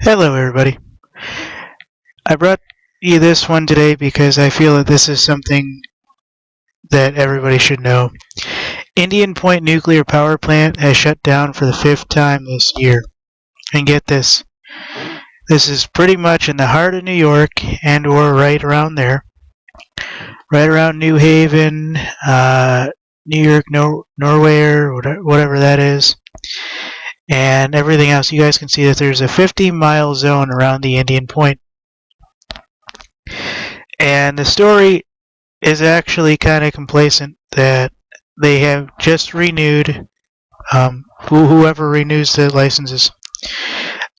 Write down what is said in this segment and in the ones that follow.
Hello, everybody. I brought you this one today because I feel that this is something that everybody should know. Indian Point Nuclear Power Plant has shut down for the 5th time this year. And get this, this is pretty much in the heart of New York and or right around there. Right around New Haven, New York, Norway, or whatever that is. And everything else. You guys can see that there's a 50-mile zone around the Indian Point. And the story is actually kind of complacent that they have just renewed, whoever renews the licenses,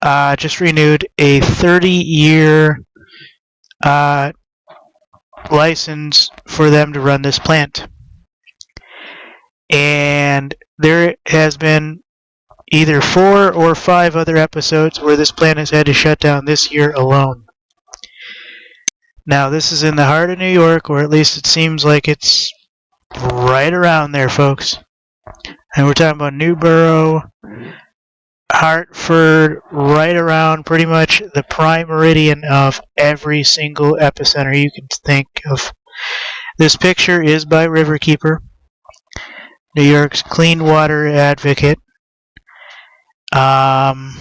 just renewed a 30-year license for them to run this plant. And there has been either 4 or 5 other episodes where this plant has had to shut down this year alone. Now, this is in the heart of New York, or at least it seems like it's right around there, folks. And we're talking about Newborough, Hartford, right around pretty much the prime meridian of every single epicenter you can think of. This picture is by Riverkeeper, New York's clean water advocate. Trying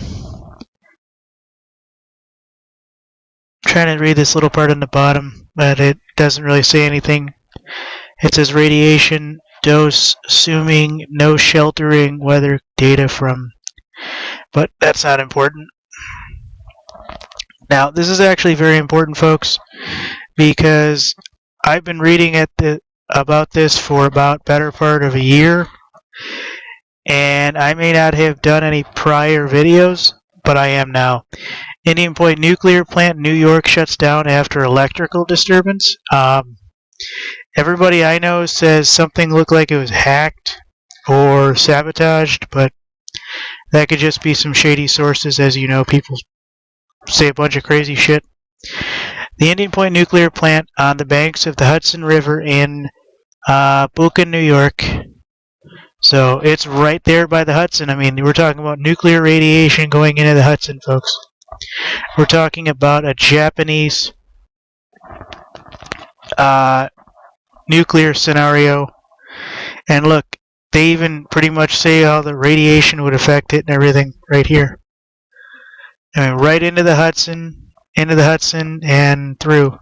to read this little part on the bottom, but it doesn't really say anything. It says radiation dose, assuming no sheltering weather data from, but that's not important. Now, this is actually very important, folks, because I've been reading about this for about better part of a year, and I may not have done any prior videos, but I am now. Indian Point Nuclear Plant, New York, shuts down after electrical disturbance. Everybody I know says something looked like it was hacked or sabotaged, but that could just be some shady sources. As you know, people say a bunch of crazy shit. The Indian Point Nuclear Plant on the banks of the Hudson River in Buchan, New York. So it's right there by the Hudson. I mean, we're talking about nuclear radiation going into the Hudson, folks. We're talking about a Japanese nuclear scenario. And look, they even pretty much say how the radiation would affect it and everything right here. I mean, right into the Hudson and through.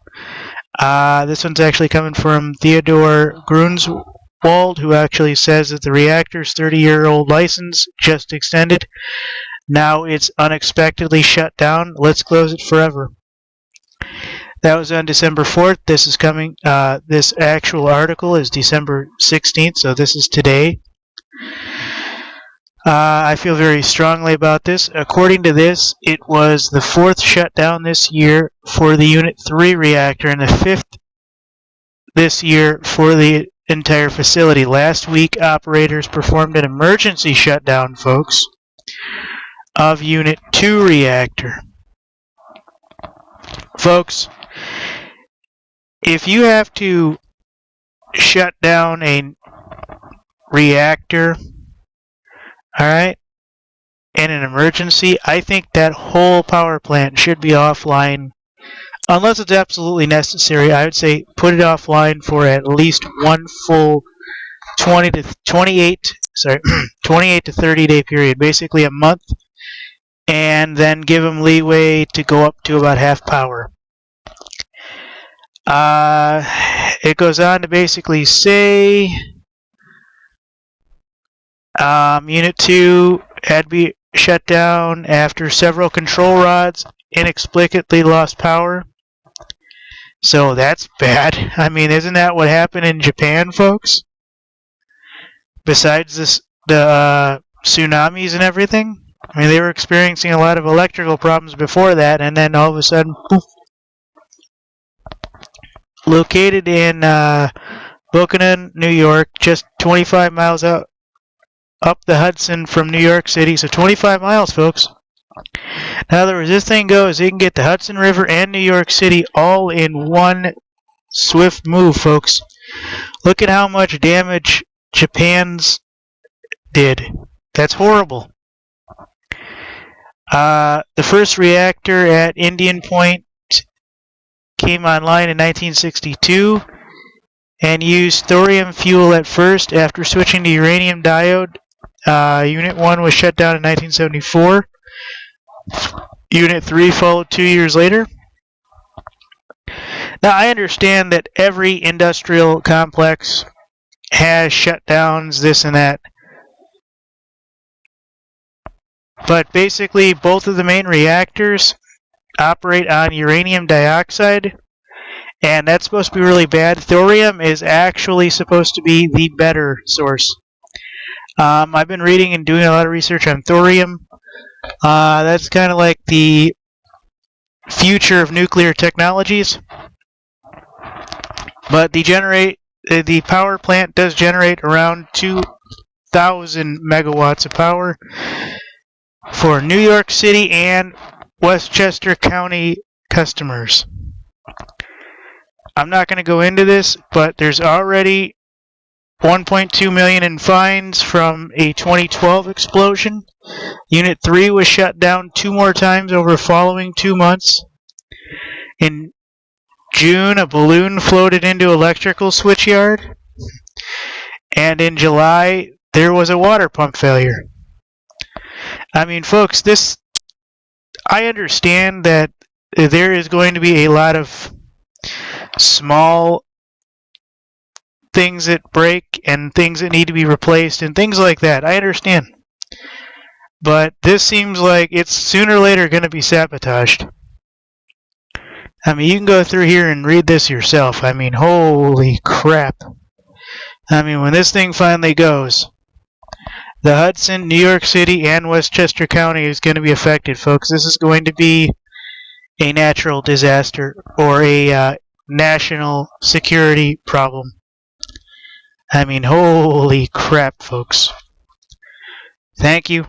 This one's actually coming from Theodore Grunswald, who actually says that the reactor's 30-year-old license just extended. Now it's unexpectedly shut down. Let's close it forever. That was on December 4th. This is coming. This actual article is December 16th, so this is today. I feel very strongly about this. According to this, it was the 4th shutdown this year for the Unit 3 reactor and the 5th this year for the entire facility. Last week, operators performed an emergency shutdown, folks, of Unit 2 reactor. Folks, if you have to shut down a reactor, alright, in an emergency, I think that whole power plant should be offline. Unless it's absolutely necessary, I would say put it offline for at least one full 28 to 30 day period, basically a month, and then give them leeway to go up to about half power. It goes on to basically say Unit 2 had to be shut down after several control rods inexplicably lost power. So that's bad. I mean, isn't that what happened in Japan, folks? Besides the tsunamis and everything? I mean, they were experiencing a lot of electrical problems before that, and then all of a sudden, poof. Located in Buchanan, New York, just 25 miles up the Hudson from New York City. So 25 miles, folks. In other words, this thing goes, you can get the Hudson River and New York City all in one swift move, folks. Look at how much damage Japan's did. That's horrible. The first reactor at Indian Point came online in 1962 and used thorium fuel at first. After switching to uranium diode, Unit 1 was shut down in 1974. Unit 3 followed 2 years later. Now, I understand that every industrial complex has shutdowns, this and that. But basically, both of the main reactors operate on uranium dioxide, and that's supposed to be really bad. Thorium is actually supposed to be the better source. I've been reading and doing a lot of research on thorium. That's kind of like the future of nuclear technologies. But the power plant does generate around 2,000 megawatts of power for New York City and Westchester County customers. I'm not going to go into this, but there's already 1.2 million in fines from a 2012 explosion. Unit 3 was shut down 2 more times over the following 2 months. In June, a balloon floated into electrical switchyard. And in July, there was a water pump failure. I mean, folks, I understand that there is going to be a lot of small things that break and things that need to be replaced and things like that. I understand. But this seems like it's sooner or later going to be sabotaged. I mean, you can go through here and read this yourself. I mean, holy crap. I mean, when this thing finally goes, the Hudson, New York City, and Westchester County is going to be affected, folks. This is going to be a natural disaster or a national security problem. I mean, holy crap, folks. Thank you.